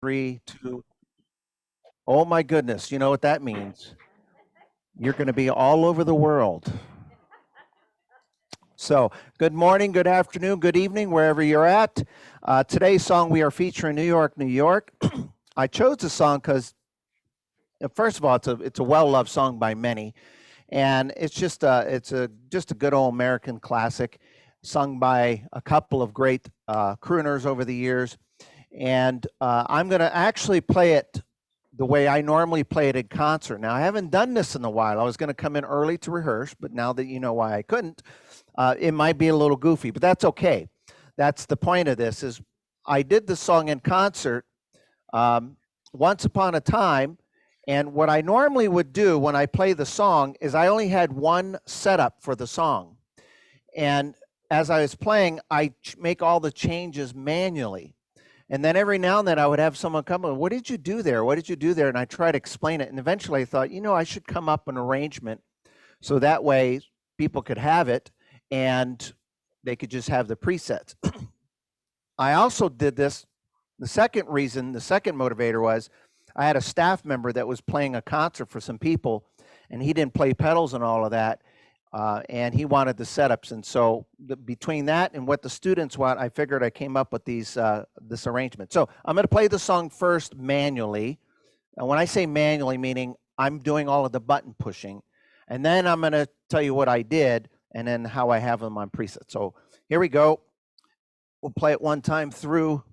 3, 2. Oh my goodness, you know what that means? You're going to be all over the world. So, good morning, good afternoon, good evening, wherever you're at. Today's song we are featuring New York, New York. I chose the song because, first of all, it's a well-loved song by many, and it's just a good old American classic, sung by a couple of great crooners over the years. And I'm going to actually play it the way I normally play it in concert. Now, I haven't done this in a while. I was going to come in early to rehearse, but now that you know why I couldn't, it might be a little goofy, but that's okay. That's the point of this, is I did the song in concert once upon a time, and what I normally would do when I play the song is I only had one setup for the song. And as I was playing, I make all the changes manually. And then every now and then I would have someone come and, what did you do there? What did you do there? And I try to explain it. And eventually I thought, I should come up an arrangement so that way people could have it and they could just have the presets. I also did this. The second motivator was I had a staff member that was playing a concert for some people, and he didn't play pedals and all of that. And he wanted the setups, and so between that and what the students want, I figured I came up with this arrangement. So I'm going to play the song first manually, and when I say manually, meaning I'm doing all of the button pushing, and then I'm going to tell you what I did and then how I have them on preset. So here we go. We'll play it one time through.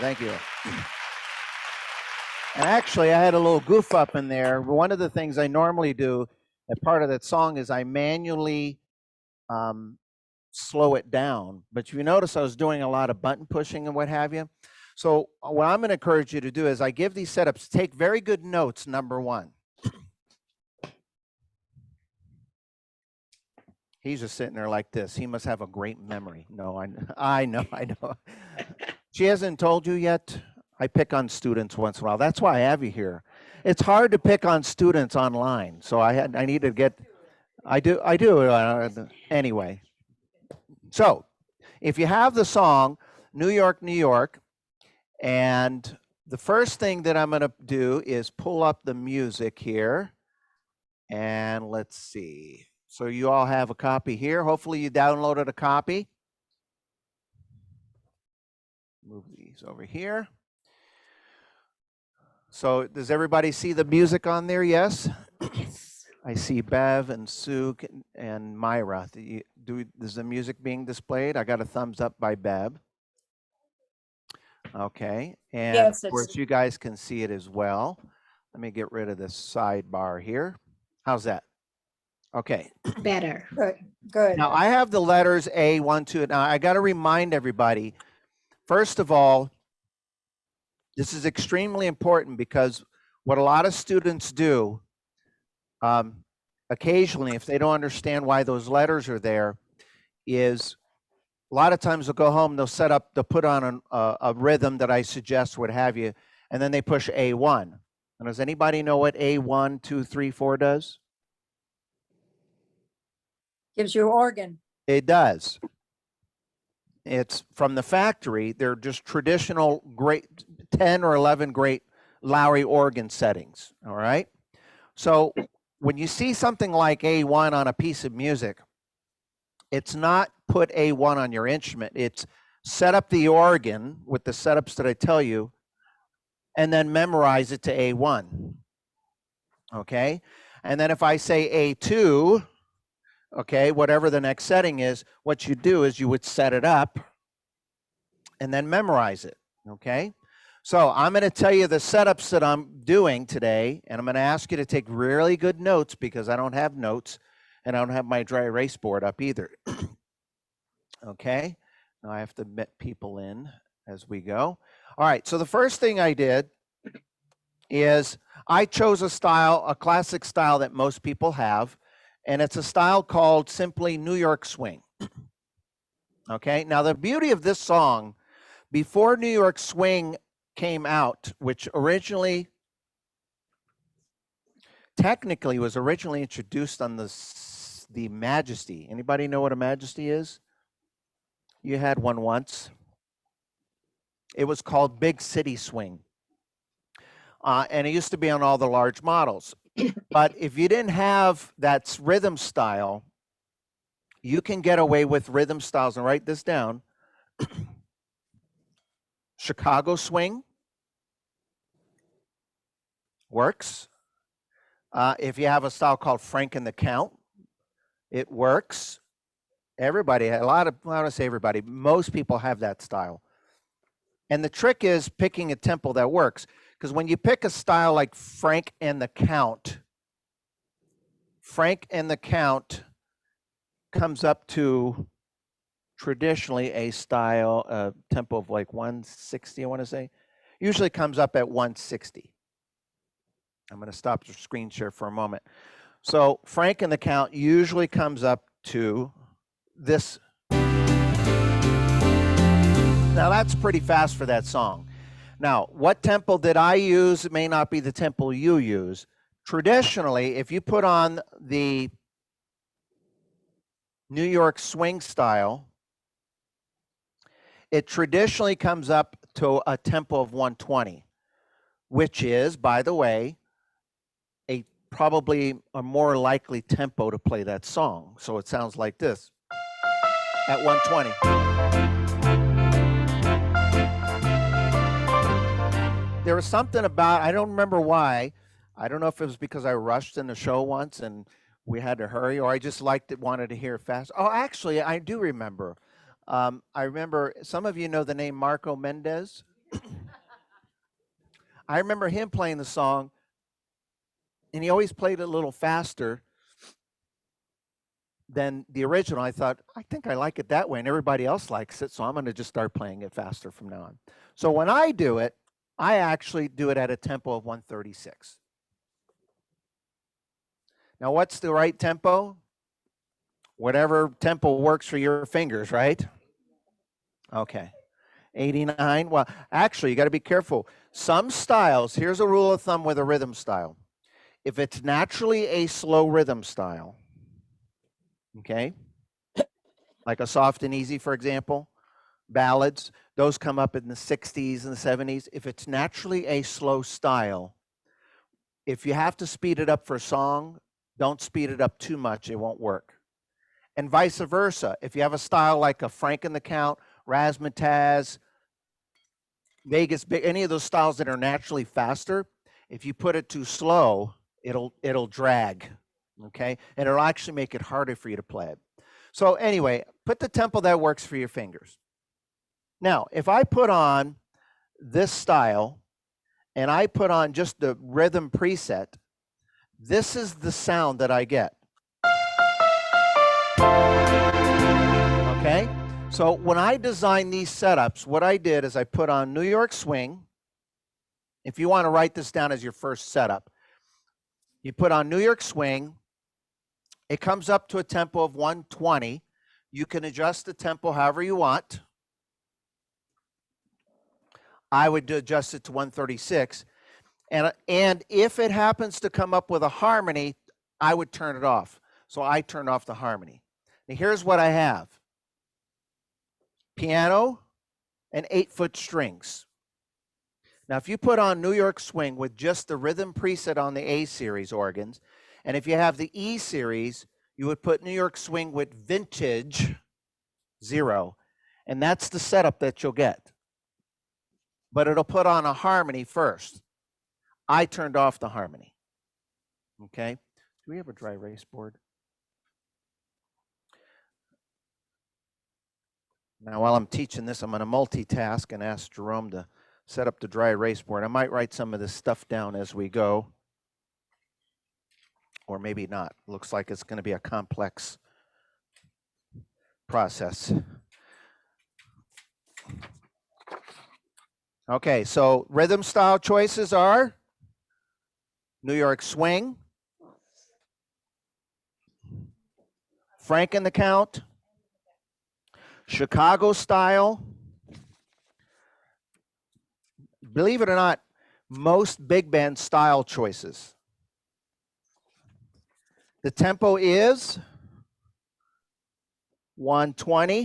Thank you. And actually, I had a little goof up in there. One of the things I normally do as part of that song is I manually slow it down. But you notice I was doing a lot of button pushing and what have you. So what I'm going to encourage you to do is I give these setups, take very good notes, number one. He's just sitting there like this. He must have a great memory. No, I know. She hasn't told you yet? I pick on students once in a while. That's why I have you here. It's hard to pick on students online, so I need to get. I do. Anyway. So, if you have the song "New York, New York," and the first thing that I'm going to do is pull up the music here. And let's see. So you all have a copy here. Hopefully you downloaded a copy. Move these over here. So does everybody see the music on there? Yes? Yes. I see Bev and Sue and Myra. Is the music being displayed? I got a thumbs up by Bev. Okay. And Yes, of course, you guys can see it as well. Let me get rid of this sidebar here. How's that? Okay. Better. Good, good. Now I have the letters A, 1, 2. Now I got to remind everybody, first of all, this is extremely important because what a lot of students do, occasionally, if they don't understand why those letters are there, is a lot of times they'll go home, they'll put on a rhythm that I suggest, what have you, and then they push A1. And does anybody know what A1, 2, 3, 4 does? Gives you organ. It does. It's from the factory. They're just traditional great 10 or 11 great Lowry organ settings. All right. So when you see something like A1 on a piece of music, it's not put A1 on your instrument. It's set up the organ with the setups that I tell you, and then memorize it to A1. Okay. And then if I say A2, okay, whatever the next setting is, what you do is you would set it up and then memorize it, okay? So I'm going to tell you the setups that I'm doing today, and I'm going to ask you to take really good notes because I don't have notes, and I don't have my dry erase board up either. Okay, now I have to admit people in as we go. All right, so the first thing I did is I chose a style, a classic style that most people have, and it's a style called simply New York Swing. Okay, now the beauty of this song, before New York Swing came out, which originally, technically was originally introduced on the Majesty. Anybody know what a Majesty is? You had one once. It was called Big City Swing. And it used to be on all the large models. But if you didn't have that rhythm style, you can get away with rhythm styles, and write this down. Chicago Swing works. If you have a style called Frank and the Count, it works. Everybody, I don't want to say everybody, most people have that style. And the trick is picking a tempo that works. Because when you pick a style like Frank and the Count comes up to traditionally a style, tempo of like 160, I want to say. Usually comes up at 160. I'm going to stop the screen share for a moment. So Frank and the Count usually comes up to this. Now that's pretty fast for that song. Now, what tempo did I use? It may not be the tempo you use. Traditionally, if you put on the New York Swing style, it traditionally comes up to a tempo of 120, which is, by the way, probably a more likely tempo to play that song. So it sounds like this at 120. There was something about, I don't remember why. I don't know if it was because I rushed in the show once and we had to hurry, or I just liked it, wanted to hear it fast. Oh, actually, I do remember. I remember, some of you know the name Marco Mendez. I remember him playing the song, and he always played it a little faster than the original. I thought, I think I like it that way, and everybody else likes it, so I'm going to just start playing it faster from now on. So when I do it, I actually do it at a tempo of 136. Now, what's the right tempo? Whatever tempo works for your fingers, right? Okay. 89. Well, actually, you got to be careful. Some styles, here's a rule of thumb with a rhythm style. If it's naturally a slow rhythm style, okay, like a soft and easy, for example, ballads, those come up in the 60s and the 70s. If it's naturally a slow style, if you have to speed it up for a song, don't speed it up too much, it won't work. And vice versa. If you have a style like a Frank and the Count, Razzmatazz, Vegas, any of those styles that are naturally faster, if you put it too slow, it'll drag, okay? And it'll actually make it harder for you to play it. So anyway, put the tempo that works for your fingers. Now, if I put on this style and I put on just the rhythm preset, this is the sound that I get. Okay? So when I designed these setups, what I did is I put on New York Swing. If you want to write this down as your first setup, you put on New York Swing. It comes up to a tempo of 120. You can adjust the tempo however you want. I would adjust it to 136. And if it happens to come up with a harmony, I would turn it off. So I turned off the harmony. Now here's what I have. Piano and 8-foot strings. Now if you put on New York Swing with just the rhythm preset on the A series organs, and if you have the E series, you would put New York Swing with vintage 0. And that's the setup that you'll get. But it'll put on a harmony first. I turned off the harmony. Okay? Do we have a dry erase board? Now, while I'm teaching this, I'm going to multitask and ask Jerome to set up the dry erase board. I might write some of this stuff down as we go. Or maybe not. Looks like it's going to be a complex process. Okay, so rhythm style choices are New York Swing, Frank and the Count, Chicago style. Believe it or not, most big band style choices. The tempo is 120. I'm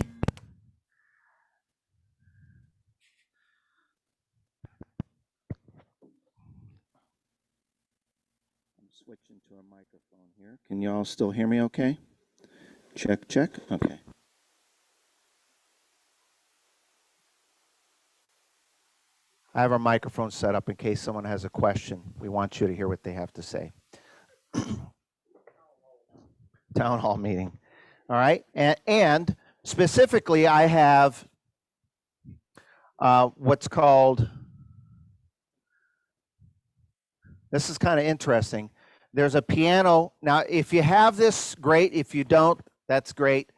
switching to a microphone here. Can you all still hear me okay? Check, check. Okay. I have our microphone set up in case someone has a question. We want you to hear what they have to say. Town hall meeting. All right. And specifically, I have what's called, this is kind of interesting. There's a piano. Now, if you have this, great. If you don't, that's great.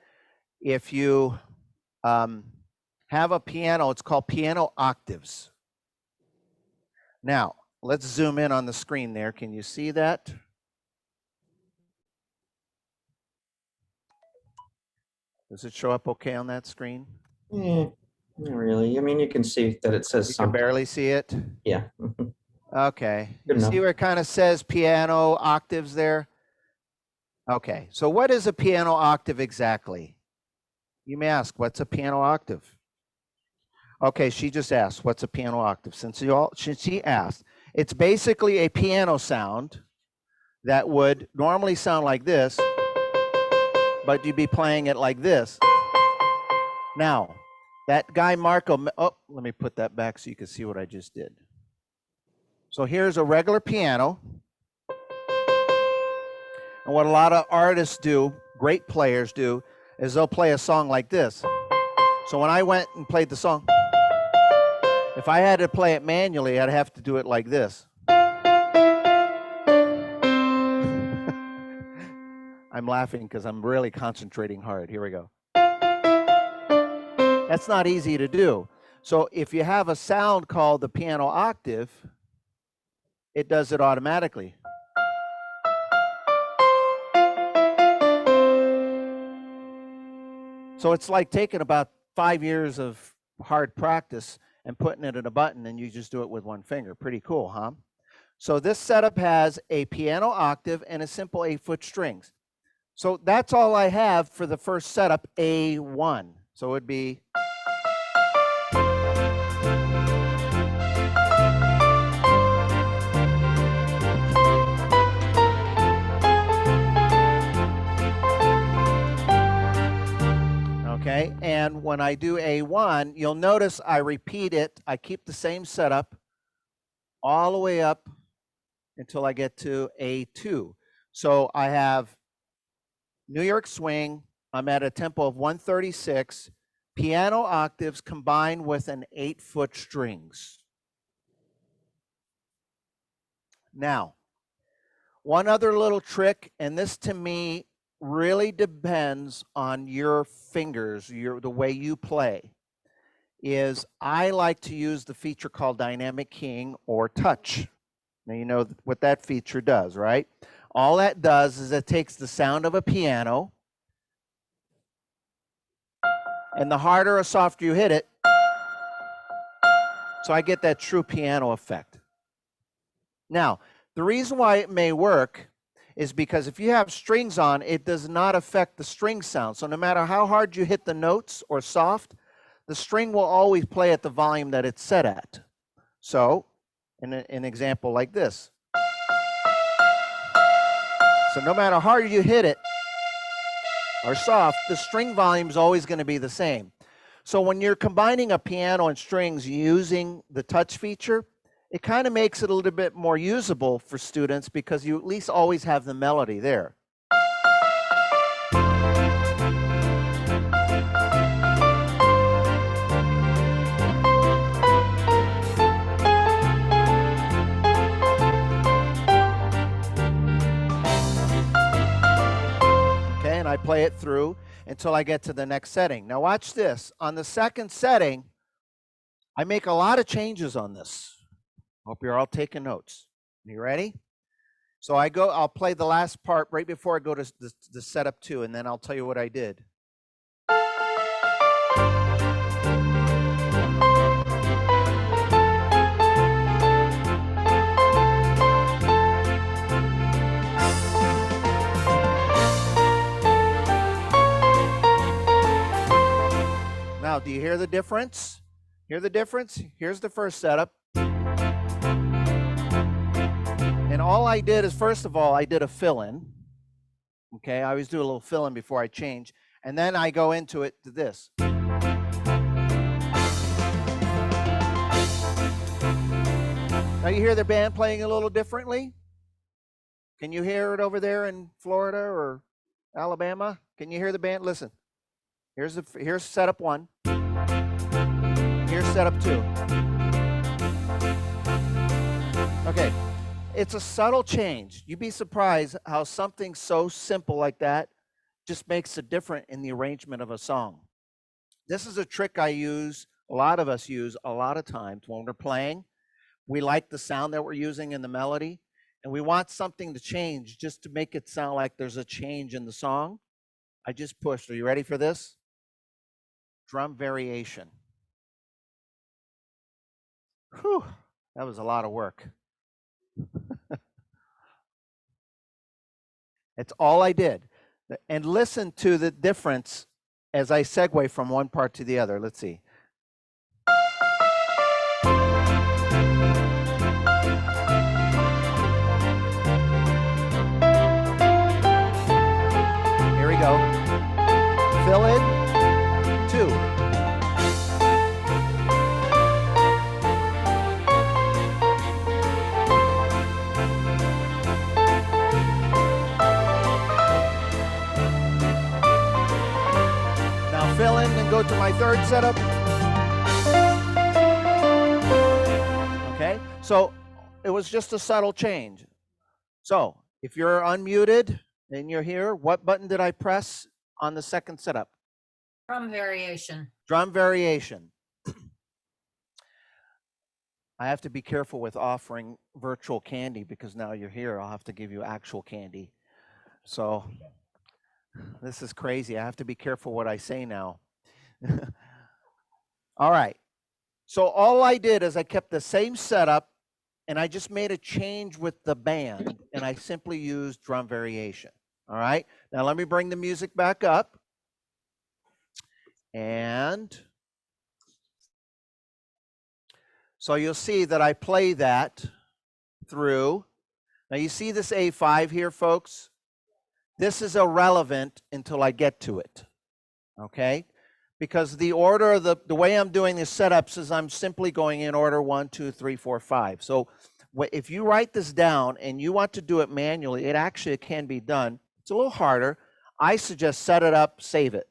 If you have a piano, it's called piano octaves. Now, let's zoom in on the screen there. Can you see that? Does it show up okay on that screen? Yeah, not really. I mean, you can see that it says You can something. barely see it? Yeah. Okay. Good You see enough. where it kind of says piano octaves there? Okay. So what is a piano octave exactly? You may ask, what's a piano octave? Okay, she just asked, what's a piano octave? Since she asked, it's basically a piano sound that would normally sound like this, but you'd be playing it like this. Now, that guy Marco, oh, let me put that back so you can see what I just did. So here's a regular piano. And what a lot of artists do, great players do, is they'll play a song like this. So when I went and played the song, if I had to play it manually, I'd have to do it like this. I'm laughing because I'm really concentrating hard. Here we go. That's not easy to do. So if you have a sound called the piano octave, it does it automatically. So it's like taking about 5 years of hard practice and putting it in a button, and you just do it with one finger. Pretty cool, huh? So this setup has a piano octave and a simple 8-foot strings. So that's all I have for the first setup, A1. So it would be when I do A1, you'll notice I repeat it. I keep the same setup all the way up until I get to A2. So I have New York swing. I'm at a tempo of 136, piano octaves combined with an 8-foot strings. Now, one other little trick, and this to me really depends on your fingers, the way you play, is I like to use the feature called dynamic keying or touch. Now you know what that feature does, right? All that does is it takes the sound of a piano, and the harder or softer you hit it, so I get that true piano effect. Now, the reason why it may work is because if you have strings on, it does not affect the string sound. So no matter how hard you hit the notes or soft, the string will always play at the volume that it's set at. So, in an example like this. So no matter how hard you hit it or soft, the string volume is always going to be the same. So when you're combining a piano and strings using the touch feature, it kind of makes it a little bit more usable for students because you at least always have the melody there. Okay, and I play it through until I get to the next setting. Now watch this. On the second setting, I make a lot of changes on this. Hope you're all taking notes. You ready? So I'll play the last part right before I go to the setup 2, and then I'll tell you what I did. Now, do you hear the difference? Hear the difference? Here's the first setup. And all I did is, first of all, I did a fill-in. Okay, I always do a little fill-in before I change. And then I go into it to this. Now you hear the band playing a little differently? Can you hear it over there in Florida or Alabama? Can you hear the band? Listen. Here's setup 1. Here's setup 2. Okay. It's a subtle change. You'd be surprised how something so simple like that just makes a difference in the arrangement of a song. This is a trick I use, a lot of us use a lot of times when we're playing. We like the sound that we're using in the melody, and we want something to change just to make it sound like there's a change in the song. I just pushed. Are you ready for this? Drum variation. Whew, that was a lot of work. It's all I did. And listen to the difference as I segue from one part to the other. Let's see. Here we go. Fill in 2. Fill in and go to my third setup. Okay, so it was just a subtle change. So if you're unmuted and you're here, what button did I press on the second setup? Drum variation. Drum variation. I have to be careful with offering virtual candy because now you're here. I'll have to give you actual candy. So this is crazy. I have to be careful what I say now. All right. So all I did is I kept the same setup and I just made a change with the band and I simply used drum variation. All right. Now let me bring the music back up. And so you'll see that I play that through. Now you see this A5 here, folks? This is irrelevant until I get to it, okay? because the order of the way I'm doing the setups is I'm simply going in order 1, 2, 3, 4, 5. So if you write this down and you want to do it manually, it actually can be done. It's a little harder. I suggest set it up, save it.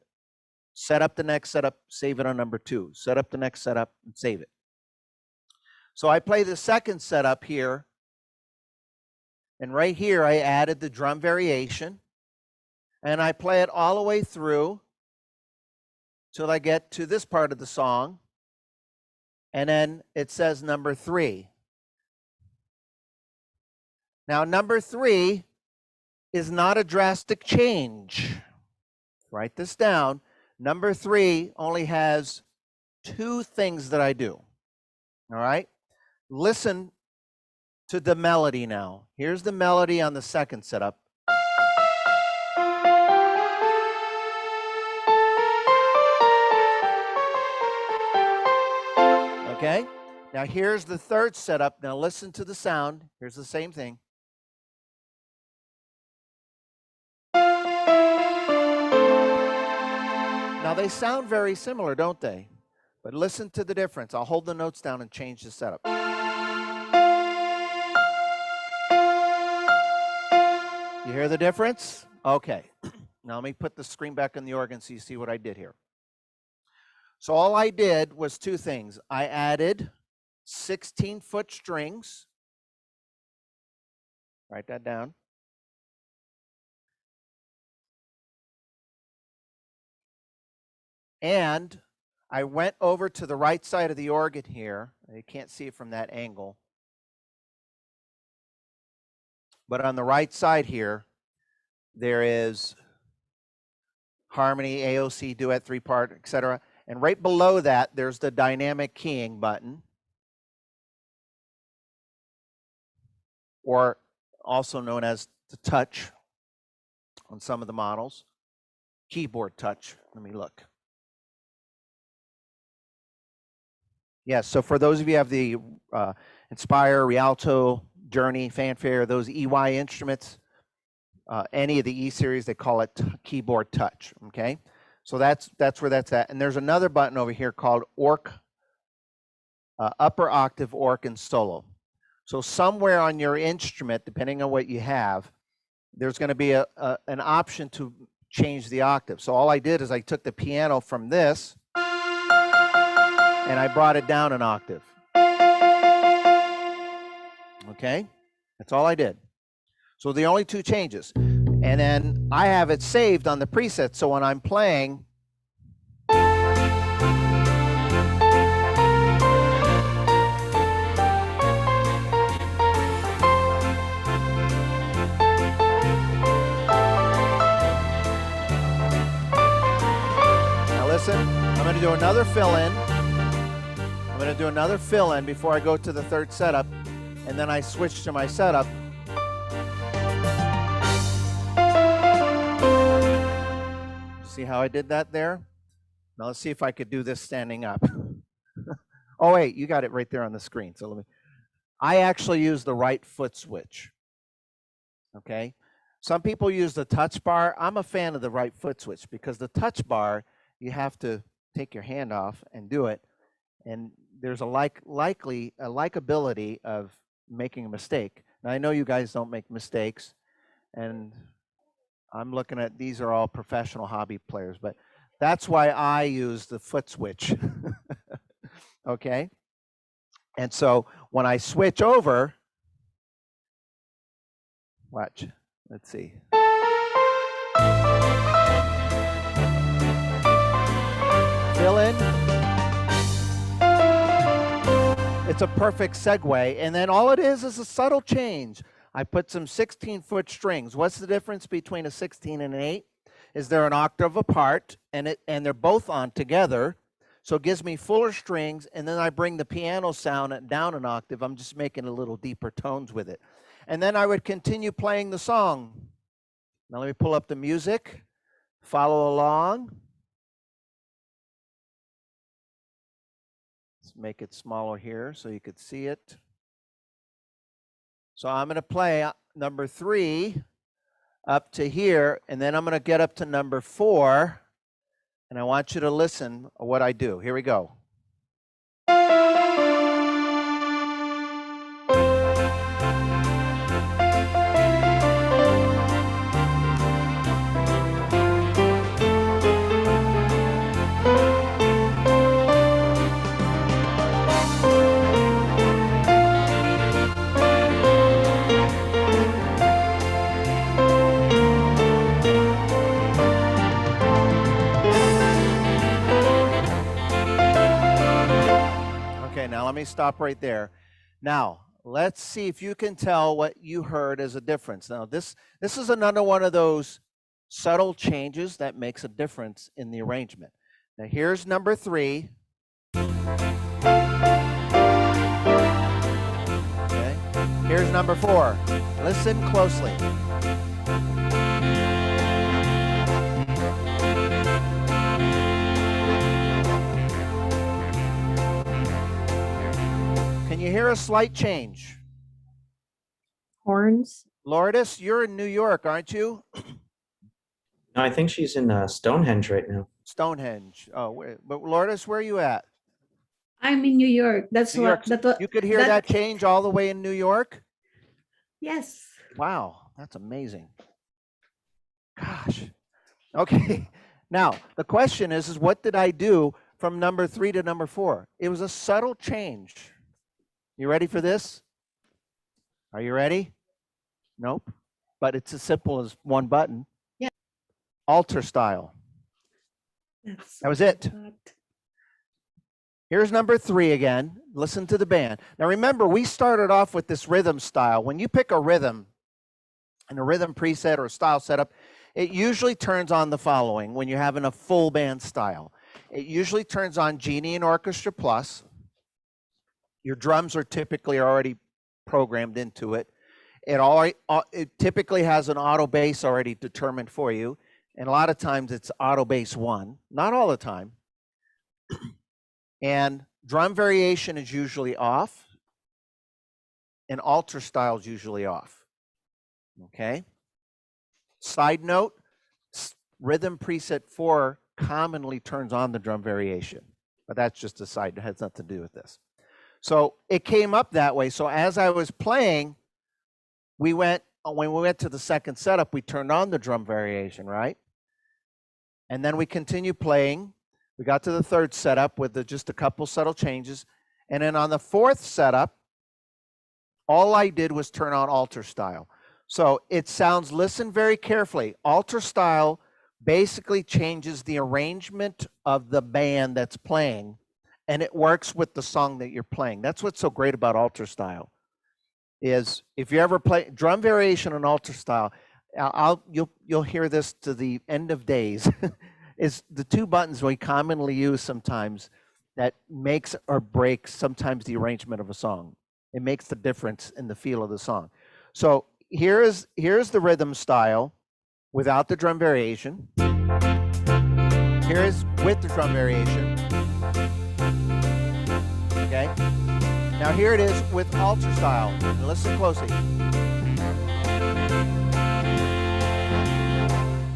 Set up the next setup, save it on number 2. Set up the next setup and save it. So I play the second setup here. And right here, I added the drum variation. And I play it all the way through till I get to this part of the song. And then it says number 3. Now, number 3 is not a drastic change. Write this down. Number 3 only has 2 things that I do. All right? Listen to the melody now. Here's the melody on the second setup. Okay? Now here's the third setup. Now listen to the sound. Here's the same thing. Now they sound very similar, don't they? But listen to the difference. I'll hold the notes down and change the setup. You hear the difference? Okay. Now let me put the screen back on the organ so you see what I did here. So all I did was 2 things. I added 16-foot strings. Write that down. And I went over to the right side of the organ here. You can't see it from that angle. But on the right side here, there is harmony, AOC, duet, 3-part, etc. And right below that, there's the dynamic keying button, or also known as the touch on some of the models. Keyboard touch. Let me look. Yes, so for those of you who have the Inspire, Rialto, Journey, Fanfare, those EY instruments, any of the E series, they call it keyboard touch, okay? So that's where that's at. And there's another button over here called upper octave, orc, and solo. So somewhere on your instrument, depending on what you have, there's going to be an option to change the octave. So all I did is I took the piano from this and I brought it down an octave. Okay? That's all I did. So the only 2 changes. And then I have it saved on the preset, so when I'm playing, now listen, I'm going to do another fill-in. I'm going to do another fill-in before I go to the third setup, and then I switch to my setup. See how I did that there? Now let's see if I could do this standing up. Oh wait, you got it right there on the screen. So I actually use the right foot switch. Okay? Some people use the touch bar. I'm a fan of the right foot switch because the touch bar, you have to take your hand off and do it. And there's a likability of making a mistake. Now I know you guys don't make mistakes, and I'm looking at, these are all professional hobby players, but that's why I use the foot switch. Okay? And so when I switch over, watch, let's see. Fill in. It's a perfect segue. And then all it is a subtle change. I put some 16-foot strings. What's the difference between a 16 and an 8? Is they're an octave apart, and they're both on together. So it gives me fuller strings, and then I bring the piano sound down an octave. I'm just making a little deeper tones with it. And then I would continue playing the song. Now let me pull up the music. Follow along. Let's make it smaller here so you could see it. So I'm going to play number 3 up to here, and then I'm going to get up to number 4, And I want you to listen to what I do. Here we go. Okay, now let me stop right there. Now, let's see if you can tell what you heard as a difference. Now, this is another one of those subtle changes that makes a difference in the arrangement. Now, here's number 3. Okay. Here's number 4. Listen closely. Can you hear a slight change? Horns. Lourdes, you're in New York, aren't you? No, I think she's in Stonehenge right now. Stonehenge. Oh, but Lourdes, where are you at? I'm in New York. That's New York. what You could hear that change all the way in New York? Yes. Wow, that's amazing. Gosh. Okay. Now, the question is what did I do from number 3 to number 4? It was a subtle change. You ready for this? Are you ready? Nope. But it's as simple as one button. Yeah. Alter style. That's That was what I it. thought. Here's number 3 again. Listen to the band. Now remember, we started off with this rhythm style. When you pick a rhythm and a rhythm preset or a style setup, it usually turns on the following when you're having a full band style. It usually turns on Genie and Orchestra Plus. Your drums are typically already programmed into it. It typically has an auto bass already determined for you. And a lot of times it's auto bass 1, not all the time. And drum variation is usually off, and alter style is usually off. Okay. Side note, rhythm preset 4 commonly turns on the drum variation, but that's just a side, it has nothing to do with this. So it came up that way. So as I was playing, when we went to the second setup, we turned on the drum variation, right? And then we continued playing. We got to the third setup with just a couple subtle changes. And then on the fourth setup, all I did was turn on alter style. So it sounds, listen very carefully. Alter style basically changes the arrangement of the band that's playing, and it works with the song that you're playing. That's what's so great about alter style. Is if you ever play drum variation and alter style, you'll hear this to the end of days. Is the 2 buttons we commonly use sometimes that makes or breaks sometimes the arrangement of a song. It makes the difference in the feel of the song. So here's the rhythm style without the drum variation. Here's with the drum variation. Okay. Now here it is with alter style. And listen closely.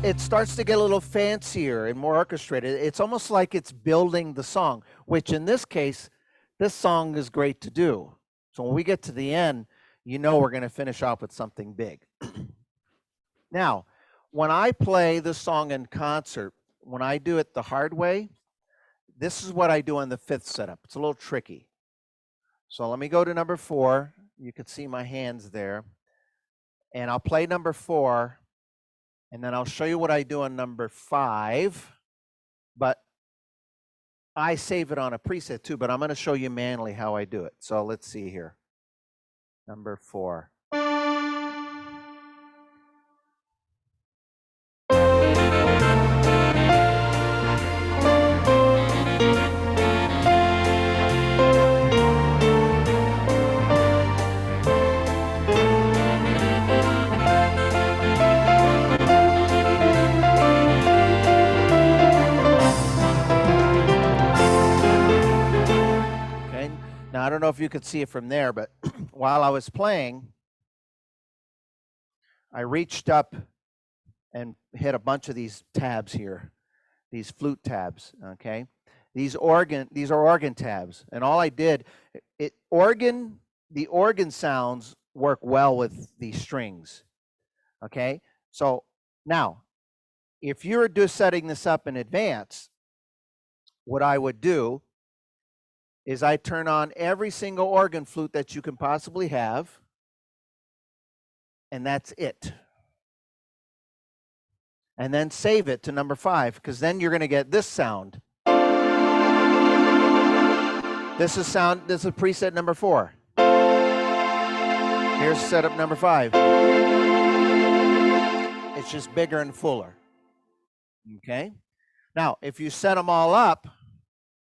It starts to get a little fancier and more orchestrated. It's almost like it's building the song, which in this case, this song is great to do. So when we get to the end, you know we're going to finish off with something big. Now, when I play this song in concert, when I do it the hard way, this is what I do on the 5th setup. It's a little tricky. So let me go to number 4. You can see my hands there. And I'll play number 4. And then I'll show you what I do on number 5. But I save it on a preset too, but I'm going to show you manually how I do it. So let's see here. Number 4. Now, I don't know if you could see it from there, but while I was playing, I reached up and hit a bunch of these tabs here. these flute tabs, okay? These are organ tabs. And all I did, the organ sounds work well with these strings, okay? So now, if you're just setting this up in advance, what I would do is I turn on every single organ flute that you can possibly have, and that's it. And then save it to number 5, because then you're going to get this sound. This is preset number 4. Here's setup number 5. It's just bigger and fuller. Okay? Now, if you set them all up,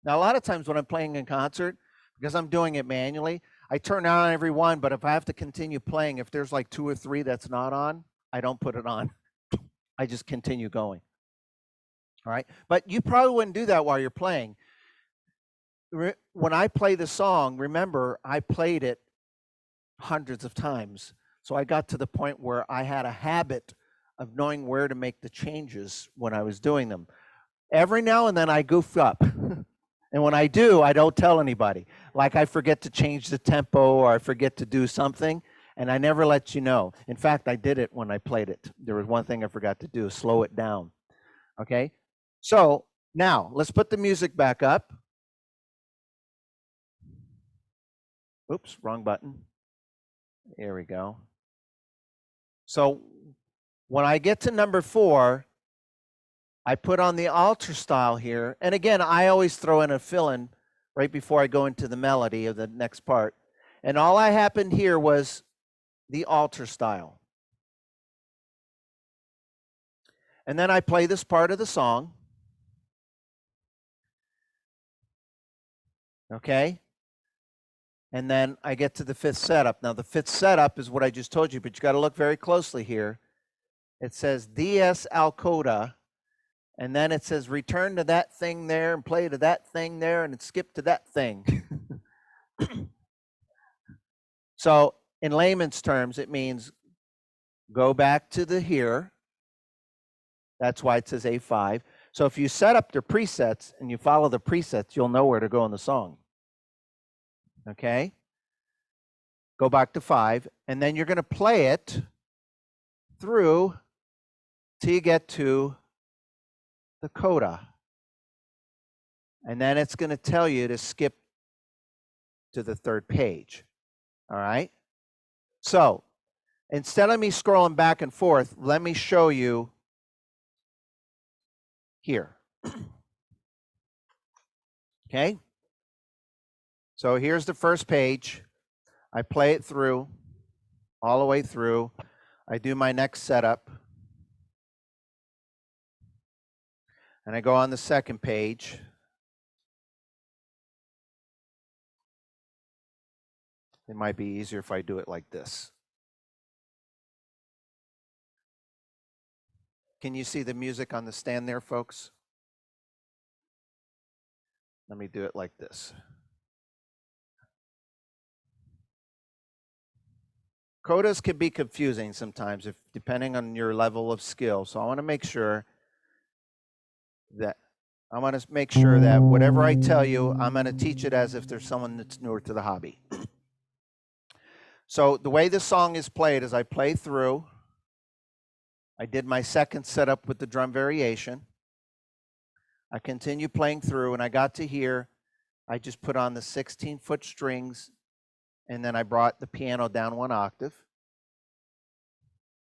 now a lot of times when I'm playing in concert, because I'm doing it manually, I turn on every one, but if I have to continue playing, if there's like 2 or 3 that's not on, I don't put it on. I just continue going. All right? But you probably wouldn't do that while you're playing. When I play the song, remember, I played it hundreds of times. So I got to the point where I had a habit of knowing where to make the changes when I was doing them. Every now and then I goof up. And when I do, I don't tell anybody. Like I forget to change the tempo or I forget to do something, and I never let you know. In fact, I did it when I played it. There was one thing I forgot to do, slow it down. Okay? So now let's put the music back up. Oops, wrong button. There we go. So when I get to number 4, I put on the alter style here. And again, I always throw in a fill-in right before I go into the melody of the next part. And all I happened here was the alter style. And then I play this part of the song. Okay? And then I get to the 5th setup. Now, the 5th setup is what I just told you, but you got to look very closely here. It says DS al coda, and then it says return to that thing there and play to that thing there and skip to that thing. So in layman's terms, it means go back to the here. That's why it says A5. So if you set up the presets and you follow the presets, you'll know where to go in the song. Okay? Go back to 5, and then you're going to play it through till you get to the coda. And then it's going to tell you to skip to the 3rd page. All right? So instead of me scrolling back and forth, let me show you here. Okay? So here's the 1st page. I play it through, all the way through. I do my next setup. And I go on the 2nd page. It might be easier if I do it like this. Can you see the music on the stand there, folks? Let me do it like this. Codas can be confusing sometimes, depending on your level of skill. So I want to make sure that whatever I tell you, I'm going to teach it as if there's someone that's newer to the hobby. So the way this song is played is I play through. I did my 2nd setup with the drum variation. I continue playing through, and I got to here. I just put on the 16-foot strings, and then I brought the piano down 1 octave.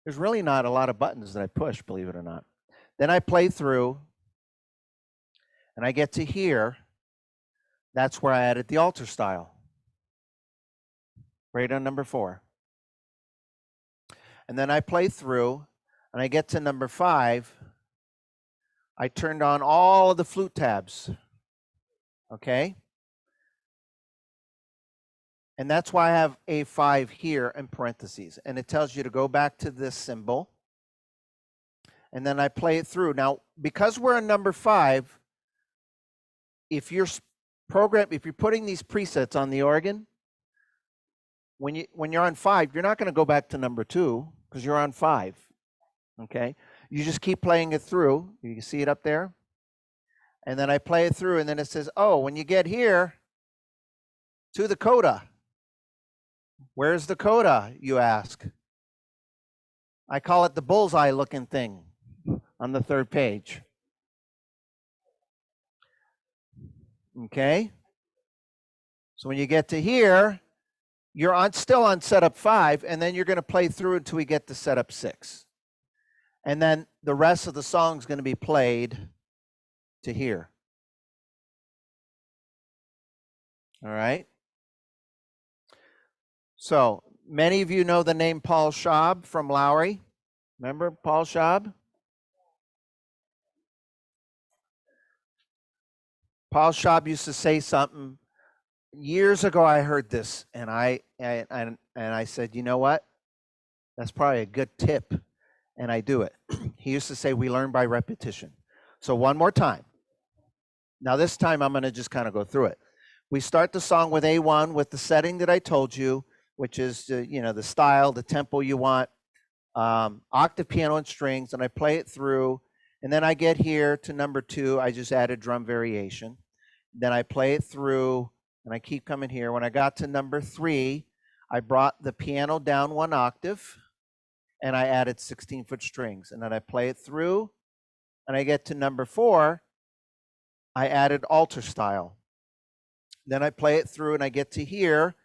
There's really not a lot of buttons that I push, believe it or not. Then I play through, and I get to here. That's where I added the alter style, right on number 4. And then I play through, and I get to number 5. I turned on all of the flute tabs, okay? And that's why I have A5 here in parentheses. And it tells you to go back to this symbol. And then I play it through. Now, because we're on number 5, if you're putting these presets on the organ, when you're on 5, you're not going to go back to number 2 because you're on 5. Okay? You just keep playing it through. You can see it up there. And then I play it through, and then it says, oh, when you get here to the coda, where's the coda, you ask? I call it the bullseye looking thing on the third page. Okay? So when you get to here, you're still on setup 5, and then you're going to play through until we get to setup 6. And then the rest of the song is going to be played to here. All right? So many of you know the name Paul Schaub from Lowry. Remember Paul Schaub? Paul Schaub used to say something. Years ago, I heard this, and I said, you know what? That's probably a good tip, and I do it. He used to say, we learn by repetition. So one more time. Now this time, I'm going to just kind of go through it. We start the song with A1 with the setting that I told you, which is the style, the tempo you want, octave, piano, and strings, and I play it through. And then I get here to number 2. I just added drum variation. Then I play it through, and I keep coming here. When I got to number 3, I brought the piano down 1 octave, and I added 16-foot strings. And then I play it through, and I get to number 4. I added alto style. Then I play it through, and I get to here,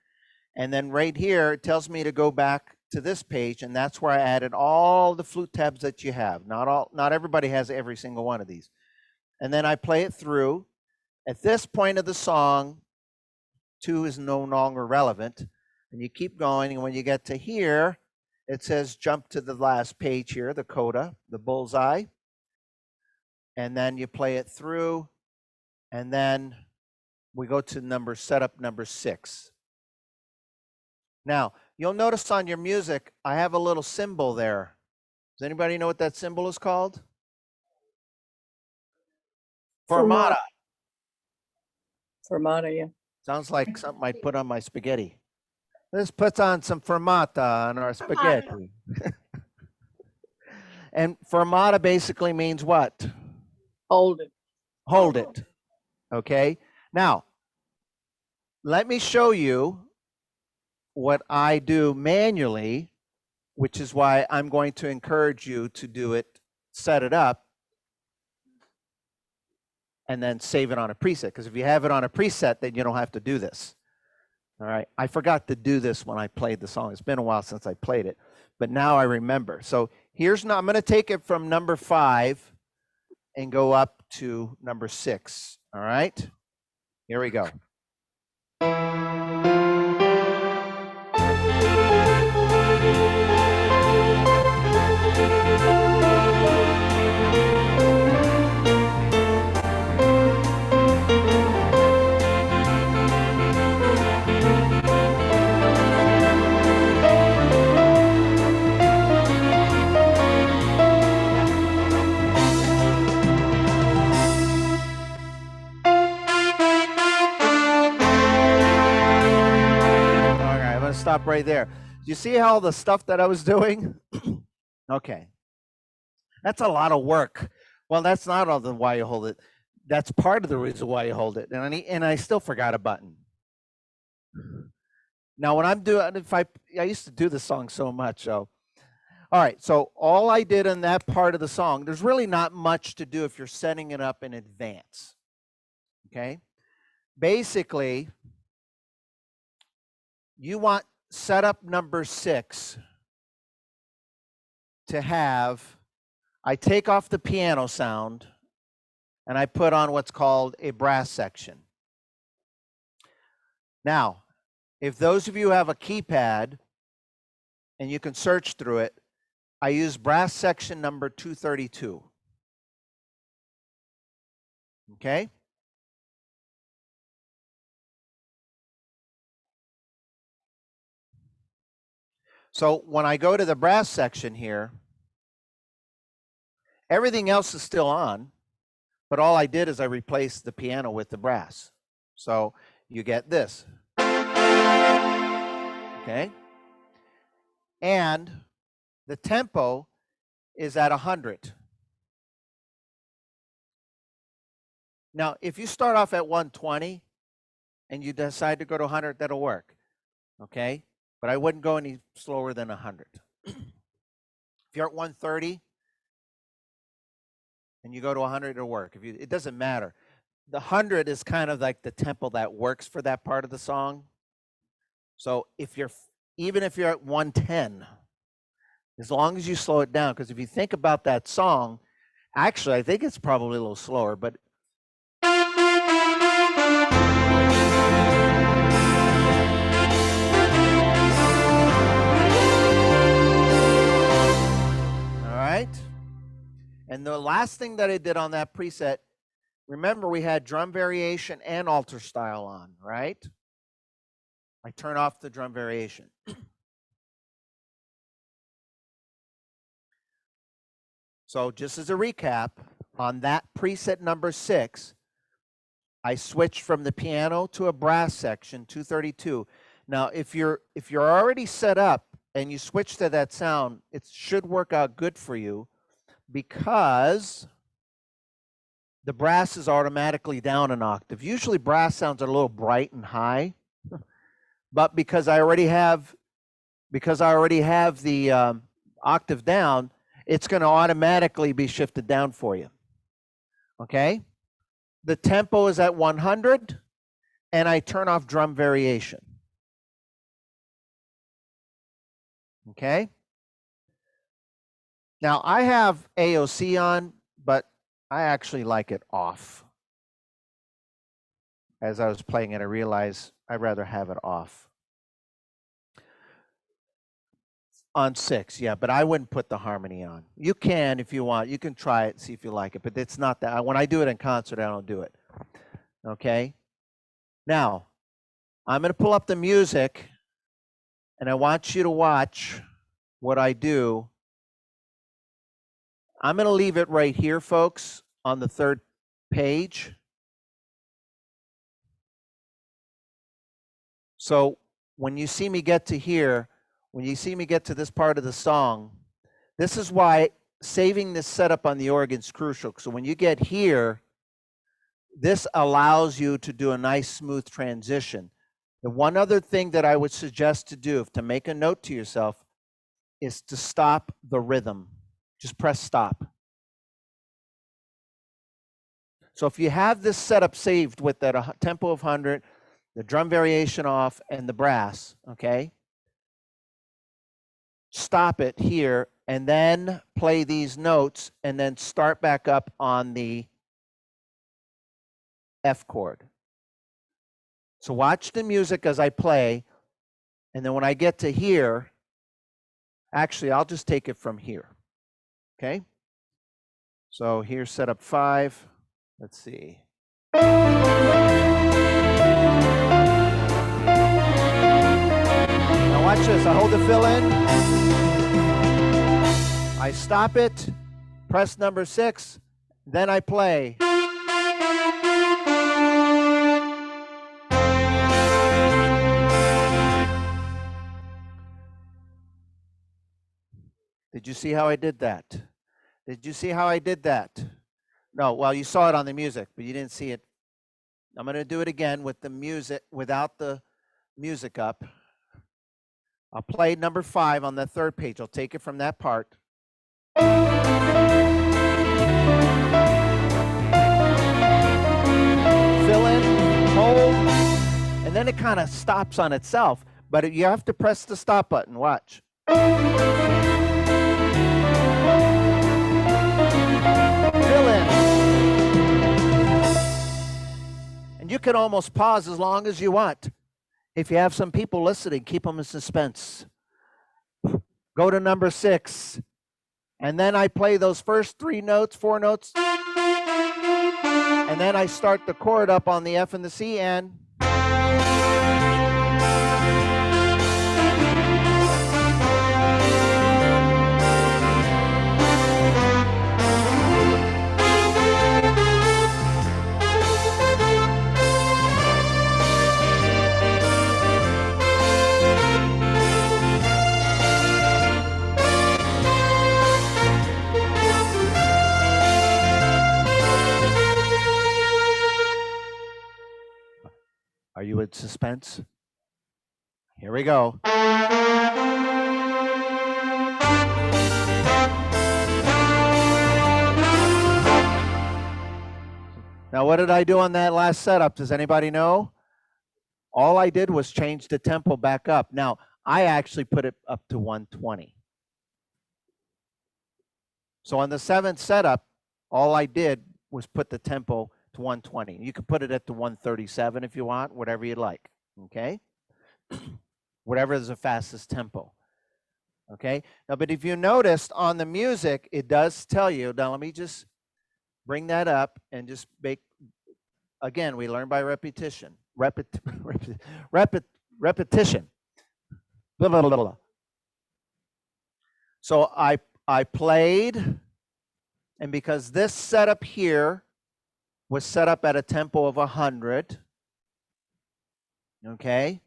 and then right here it tells me to go back to this page, and that's where I added all the flute tabs that you have. Not everybody has every single one of these. And then I play it through. At this point of the song, 2 is no longer relevant, and you keep going, and when you get to here, it says jump to the last page here, the coda, the bullseye, and then you play it through, and then we go to setup number 6. Now, you'll notice on your music, I have a little symbol there. Does anybody know what that symbol is called? Fermata. Fermata, yeah. Sounds like something I'd put on my spaghetti. Let's put on some fermata on our spaghetti. And fermata basically means what? Hold it. Hold it. Okay? Now, let me show you what I do manually, which is why I'm going to encourage you to do it, set it up, and then save it on a preset. Because if you have it on a preset, then you don't have to do this. All right. I forgot to do this when I played the song. It's been a while since I played it, but now I remember. So I'm going to take it from number 5 and go up to number 6. All right. Here we go. Stop right there. You see how the stuff that I was doing? Okay. That's a lot of work. Well, that's not all the why you hold it. That's part of the reason why you hold it. And I still forgot a button. Now, when I'm doing, I used to do this song so much. So, all right. So all I did in that part of the song, there's really not much to do if you're setting it up in advance. Okay. Basically, you want setup number 6 to have, I take off the piano sound and I put on what's called a brass section. Now, if those of you have a keypad and you can search through it, I use brass section number 232. Okay? So when I go to the brass section here, everything else is still on, but all I did is I replaced the piano with the brass. So you get this. Okay? And the tempo is at 100. Now, if you start off at 120 and you decide to go to 100, that'll work. Okay? But I wouldn't go any slower than 100. If you're at 130 and you go to 100, it'll work. It doesn't matter. The 100 is kind of like the tempo that works for that part of the song. So even if you're at 110, as long as you slow it down, because if you think about that song, actually, I think it's probably a little slower, but all right. And the last thing that I did on that preset, remember we had drum variation and alter style on, right? I turn off the drum variation. So just as a recap, on that preset number 6, I switched from the piano to a brass section, 232. Now, if you're already set up and you switch to that sound, it should work out good for you because the brass is automatically down an octave. Usually brass sounds are a little bright and high, but because I already have the octave down, it's going to automatically be shifted down for you. Okay? The tempo is at 100, and I turn off drum variation. Okay? Now, I have AOC on, but I actually like it off. As I was playing it, I realized I'd rather have it off. On 6, yeah, but I wouldn't put the harmony on. You can if you want. You can try it, see if you like it, but it's not that. When I do it in concert, I don't do it. Okay? Now, I'm going to pull up the music, and I want you to watch what I do. I'm going to leave it right here, folks, on the 3rd page. So when you see me get to here, when you see me get to this part of the song, this is why saving this setup on the organ is crucial. So when you get here, this allows you to do a nice smooth transition. The one other thing that I would suggest to do, to make a note to yourself, is to stop the rhythm. Just press stop. So if you have this setup saved with that tempo of 100, the drum variation off, and the brass, okay? Stop it here, and then play these notes, and then start back up on the F chord. So watch the music as I play, and then when I get to here, actually, I'll just take it from here, okay? So here's setup 5. Let's see. Now watch this. I hold the fill in. I stop it, press number 6, then I play. Did you see how I did that? Did you see how I did that? No, well, you saw it on the music, but you didn't see it. I'm going to do it again with the music, without the music up. I'll play number 5 on the 3rd page. I'll take it from that part. Fill in, hold, and then it kind of stops on itself, but you have to press the stop button. Watch. Fill in. And you can almost pause as long as you want. If you have some people listening, keep them in suspense. Go to number 6. And then I play those first 4 notes, and then I start the chord up on the F and the C, and with suspense. Here we go. Now, what did I do on that last setup? Does anybody know? All I did was change the tempo back up. Now, I actually put it up to 120. So on the 7th setup, all I did was put the tempo to 120. You could put it at the 137 if you want, whatever you like, okay? Whatever is the fastest tempo, okay? Now, but if you noticed on the music, it does tell you, now let me just bring that up and just make, again, we learn by repetition. Repetition. Blah, blah, blah, blah. So I played, and because this setup here was set up at a tempo of 100, okay?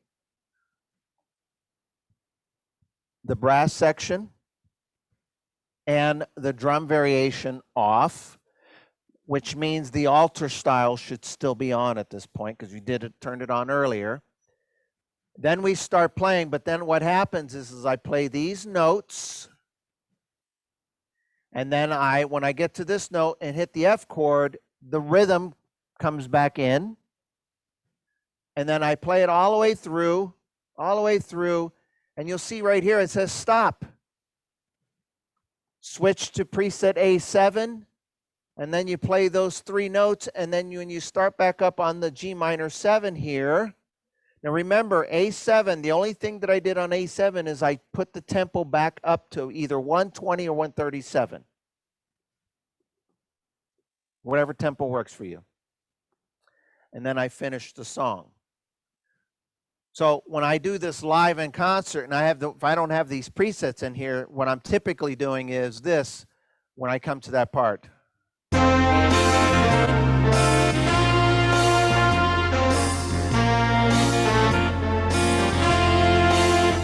The brass section and the drum variation off, which means the alter style should still be on at this point because we turned it on earlier. Then we start playing, but then what happens is I play these notes, and then when I get to this note and hit the F chord, the rhythm comes back in, and then I play it all the way through, and you'll see right here it says stop. Switch to preset A7, and then you play those 3 notes, and then when you start back up on the G minor 7 here, now remember A7, the only thing that I did on A7 is I put the tempo back up to either 120 or 137. Whatever tempo works for you. And then I finish the song. So when I do this live in concert, and if I don't have these presets in here, what I'm typically doing is this when I come to that part.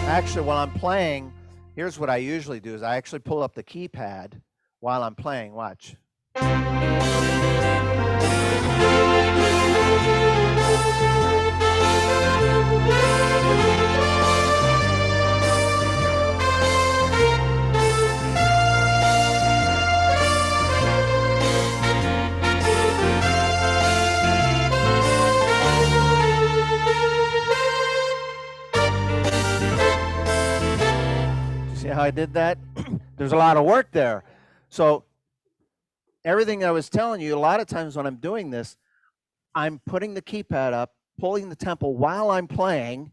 Actually, while I'm playing, here's what I usually do is I actually pull up the keypad while I'm playing. Watch. See how I did that? There's a lot of work there. So everything I was telling you, a lot of times when I'm doing this, I'm putting the keypad up, pulling the tempo while I'm playing,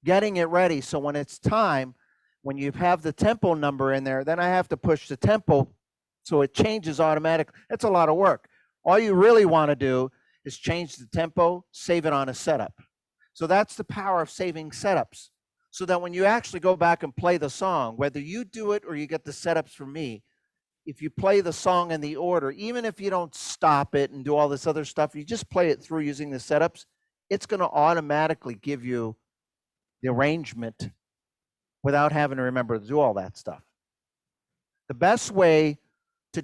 getting it ready. So when it's time, when you have the tempo number in there, then I have to push the tempo so it changes automatically. It's a lot of work. All you really want to do is change the tempo, save it on a setup. So that's the power of saving setups. So that when you actually go back and play the song, whether you do it or you get the setups from me, if you play the song in the order, even if you don't stop it and do all this other stuff, you just play it through using the setups, it's going to automatically give you the arrangement without having to remember to do all that stuff. The best way to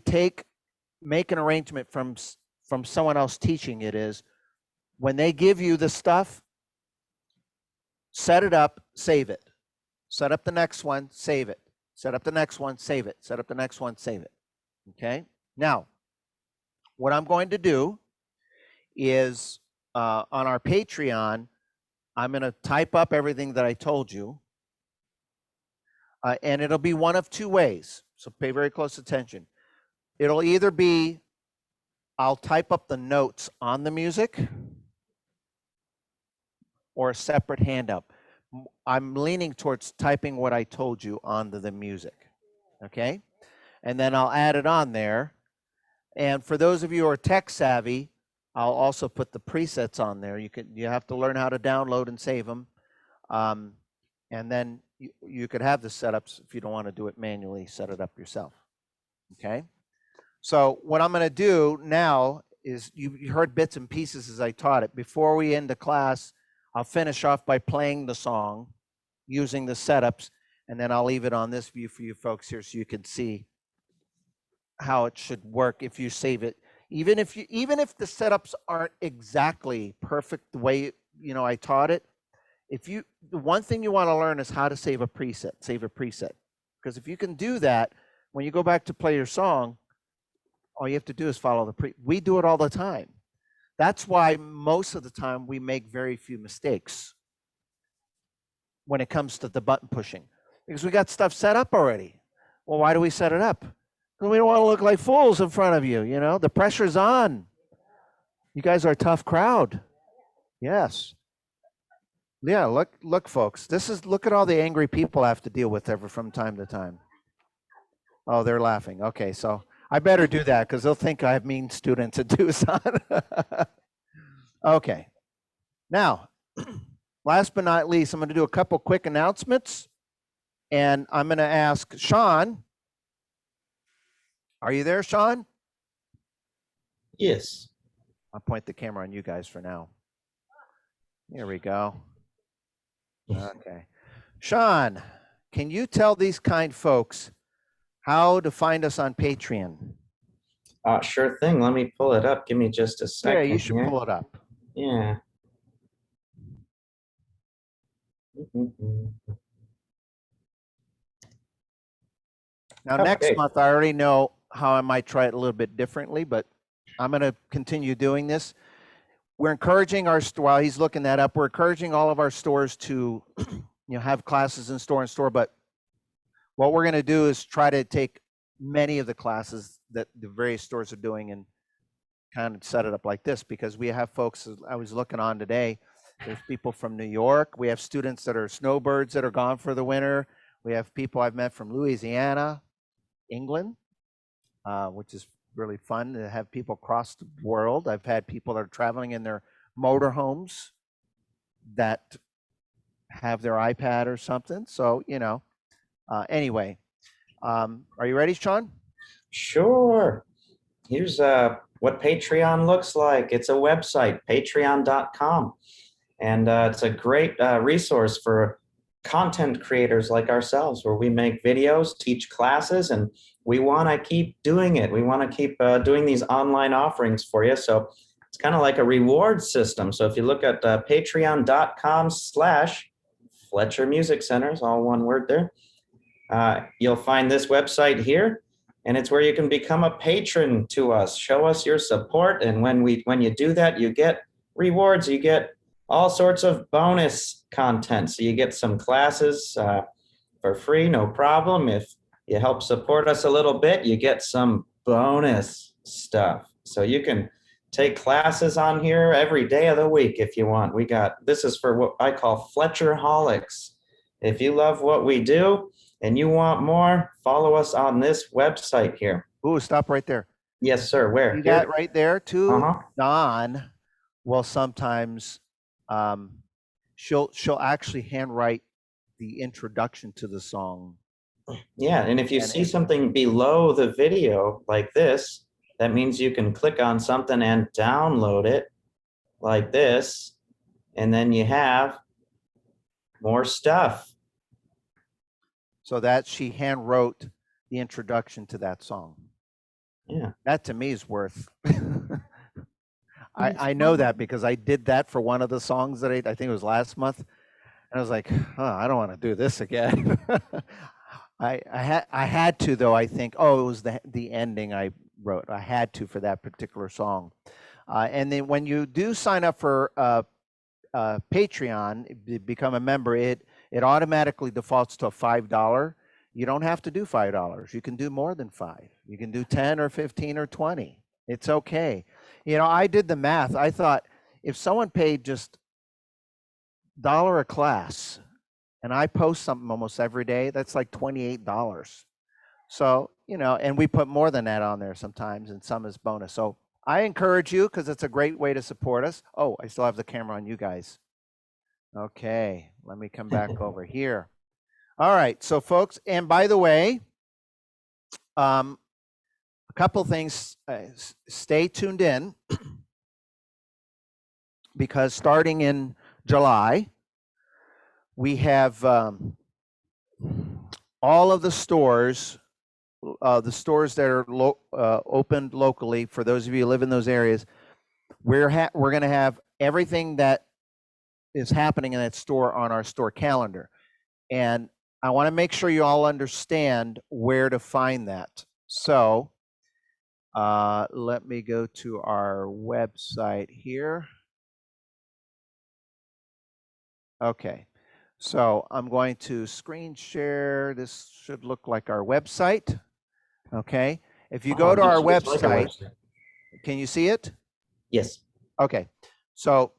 make an arrangement from someone else teaching it is when they give you the stuff, set it up, save it. Set up the next one, save it. Set up the next one, save it. Set up the next one, save it. Okay? Now, what I'm going to do is on our Patreon, I'm going to type up everything that I told you. And it'll be one of 2 ways. So pay very close attention. It'll either be I'll type up the notes on the music or a separate handout. I'm leaning towards typing what I told you onto the music, okay? And then I'll add it on there. And for those of you who are tech savvy, I'll also put the presets on there. You have to learn how to download and save them. And then you could have the setups if you don't want to do it manually, set it up yourself, okay? So what I'm going to do now is you heard bits and pieces as I taught it. Before we end the class, I'll finish off by playing the song using the setups, and then I'll leave it on this view for you folks here so you can see how it should work if you save it. Even if the setups aren't exactly perfect the way I taught it. The one thing you want to learn is how to save a preset, because if you can do that, when you go back to play your song, all you have to do is follow we do it all the time. That's why most of the time we make very few mistakes when it comes to the button pushing, because we got stuff set up already. Well, why do we set it up? Because we don't want to look like fools in front of you. The pressure's on. You guys are a tough crowd. Yes. Yeah, look, folks. Look at all the angry people I have to deal with from time to time. Oh, they're laughing. Okay, so I better do that because they'll think I have mean students at Tucson. Okay. Now, last but not least, I'm going to do a couple quick announcements, and I'm going to ask Sean. Are you there, Sean? Yes. I'll point the camera on you guys for now. Here we go. Okay. Sean, can you tell these kind folks how to find us on Patreon? Sure thing. Let me pull it up. Give me just a second. Yeah, you should here. pull it up. Yeah. Now, Okay. next month, I already know how I might try it a little bit differently, but I'm going to continue doing this. We're encouraging while he's looking that up, we're encouraging all of our stores to have classes in store, but what we're going to do is try to take many of the classes that the various stores are doing and kind of set it up like this, because we have folks, I was looking on today, there's people from New York. We have students that are snowbirds that are gone for the winter. We have people I've met from Louisiana, England, which is really fun to have people across the world. I've had people that are traveling in their motorhomes that have their iPad or something. So, anyway, are you ready, Sean? Sure. Here's what Patreon looks like. It's a website, patreon.com. And it's a great resource for content creators like ourselves, where we make videos, teach classes, and we want to keep doing it. We want to keep doing these online offerings for you. So it's kind of like a reward system. So if you look at patreon.com/Fletcher Music Centers, all one word there, you'll find this website here. And it's where you can become a patron to us. Show us your support. And when you do that, you get rewards. You get all sorts of bonus content. So you get some classes for free, no problem. If you help support us a little bit, you get some bonus stuff. So you can take classes on here every day of the week if you want. This is for what I call Fletcherholics. If you love what we do and you want more, follow us on this website here. Ooh, stop right there. Yes, sir. Where? See that right there too? Uh-huh. Dawn will sometimes she'll actually handwrite the introduction to the song. Yeah, and if you see something below the video like this, that means you can click on something and download it like this, and then you have more stuff. So that she hand wrote the introduction to that song. Yeah. That to me is worth. I know that because I did that for one of the songs that I think it was last month, and I was like, oh, I don't want to do this again. I had to though. I think it was the ending I wrote. I had to for that particular song, and then when you do sign up for Patreon, become a member, it automatically defaults to a $5. You don't have to do $5. You can do more than 5. You can do 10 or 15 or 20. It's okay. I did the math. I thought if someone paid just $1 a class, and I post something almost every day, that's like $28. So, and we put more than that on there sometimes, and some is bonus. So I encourage you, because it's a great way to support us. Oh, I still have the camera on you guys. Okay, let me come back over here. All right, so folks, and by the way, a couple things, stay tuned in, because starting in July, we have all of the stores that are opened locally. For those of you who live in those areas, we're going to have everything that is happening in that store on our store calendar. And I want to make sure you all understand where to find that. So let me go to our website here. Okay, so I'm going to screen share. This should look like our website. Okay, if you go to our It's like a website, website. can you see it? Yes. Okay, so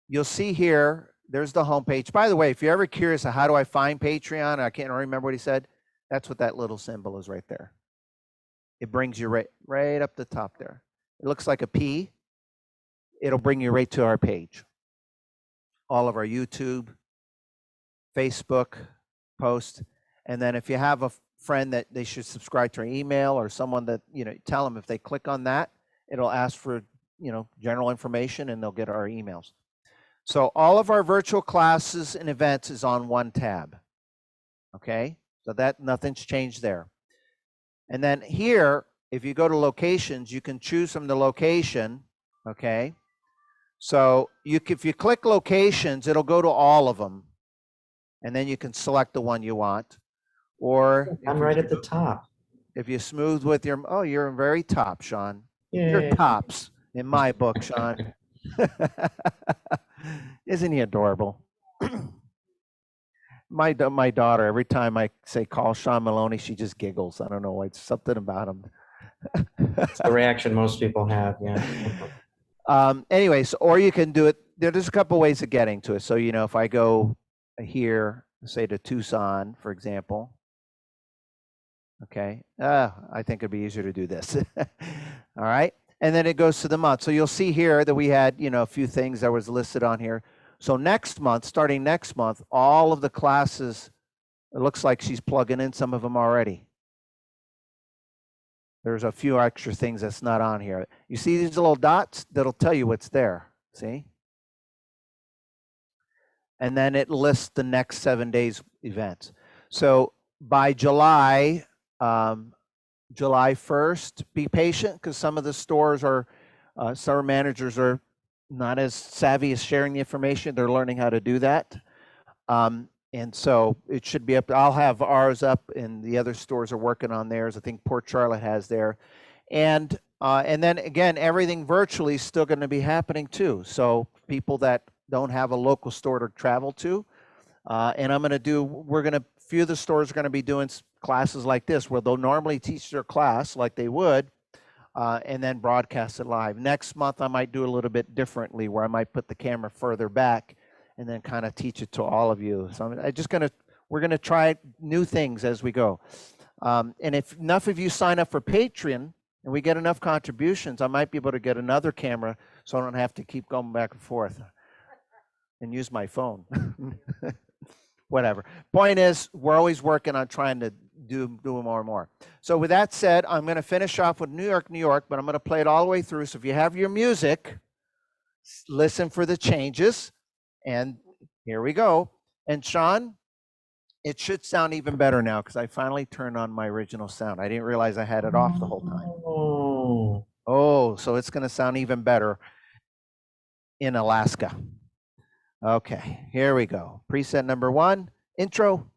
you'll see here, there's the homepage. By the way, if you're ever curious, how do I find Patreon? I can't remember what he said. That's what that little symbol is right there. It brings you right up the top there. It looks like a P. It'll bring you right to our page. All of our YouTube, Facebook posts. And then if you have a friend that they should subscribe to our email, or someone that, tell them if they click on that, it'll ask for, general information, and they'll get our emails. So all of our virtual classes and events is on one tab. Okay, so that nothing's changed there. And then here, if you go to locations, you can choose from the location. Okay, so if you click locations, it'll go to all of them, and then you can select the one you want. Or I'm right at the top. if you smooth with your, oh, you're very top, Sean. Yay. You're tops in my book, Sean. Isn't he adorable? My daughter, every time I say call Sean Maloney, she just giggles. I don't know, it's something about him. It's the reaction most people have, yeah. Anyways, or you can do it. There's a couple ways of getting to it. So, if I go here, say to Tucson, for example. Okay, I think it'd be easier to do this. All right, and then it goes to the month. So you'll see here that we had, a few things that was listed on here. So next month, starting next month, all of the classes, it looks like she's plugging in some of them already. There's a few extra things that's not on here. You see these little dots? That'll tell you what's there, see? And then it lists the next 7 days events. So by July 1st, be patient, because some of the stores are, store managers are not as savvy as sharing the information. They're learning how to do that. And so it should be up. I'll have ours up, and the other stores are working on theirs. I think Port Charlotte has there. And then again, everything virtually is still going to be happening too. So people that don't have a local store to travel to, and few of the stores are going to be doing classes like this, where they'll normally teach their class like they would, and then broadcast it live. Next month, I might do a little bit differently, where I might put the camera further back and then kind of teach it to all of you. So we're going to try new things as we go. And if enough of you sign up for Patreon and we get enough contributions, I might be able to get another camera so I don't have to keep going back and forth and use my phone. Whatever. Point is, we're always working on trying to do more and more. So with that said, I'm going to finish off with New York, New York, but I'm going to play it all the way through. So if you have your music, listen for the changes. And here we go. And Sean, it should sound even better now, because I finally turned on my original sound. I didn't realize I had it off the whole time. Oh, so it's going to sound even better in Alaska. Okay, here we go. Preset number 1, intro.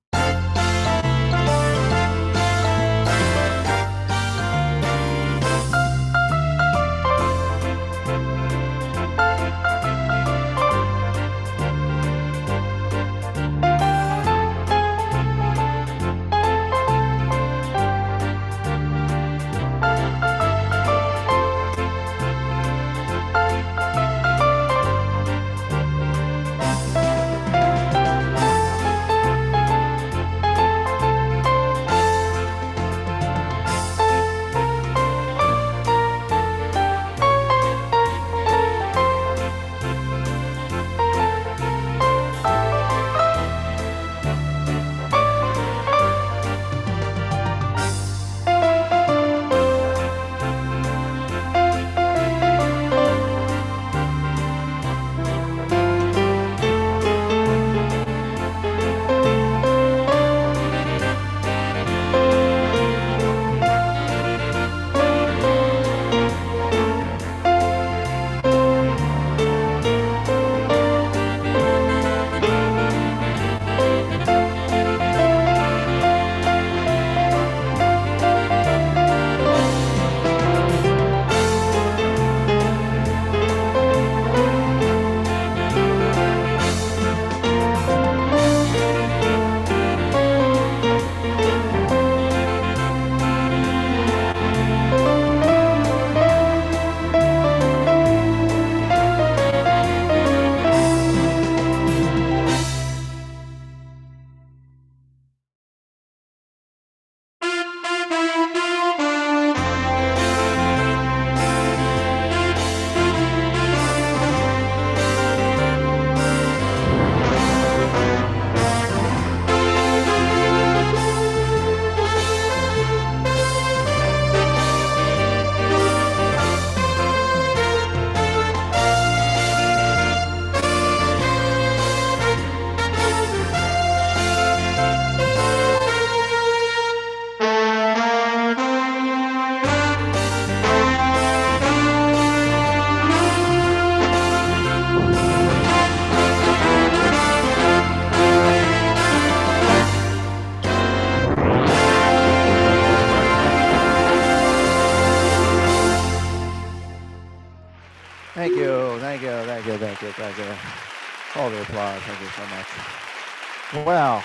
you, thank you, thank you. All the applause, thank you so much. Well,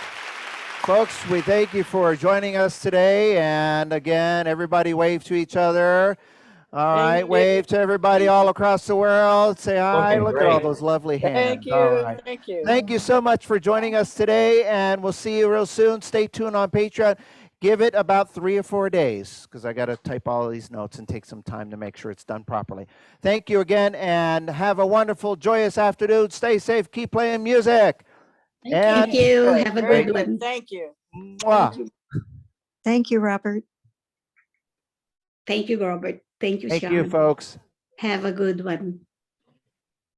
folks, we thank you for joining us today. And again, everybody wave to each other. All Thank right, you. wave to everybody all across the world. Say hi. Looking Look at all great. those lovely hands. Thank All you. right. Thank you. Thank you so much for joining us today, and we'll see you real soon. Stay tuned on Patreon. Give it about 3 or 4 days because I got to type all of these notes and take some time to make sure it's done properly. Thank you again, and have a wonderful, joyous afternoon. Stay safe. Keep playing music. Thank And you. Good. Have a Very good good. one. Thank you. mwah. Thank you, Robert. Thank you, Robert. Thank you, Thank you, Sean. folks. Have a good one.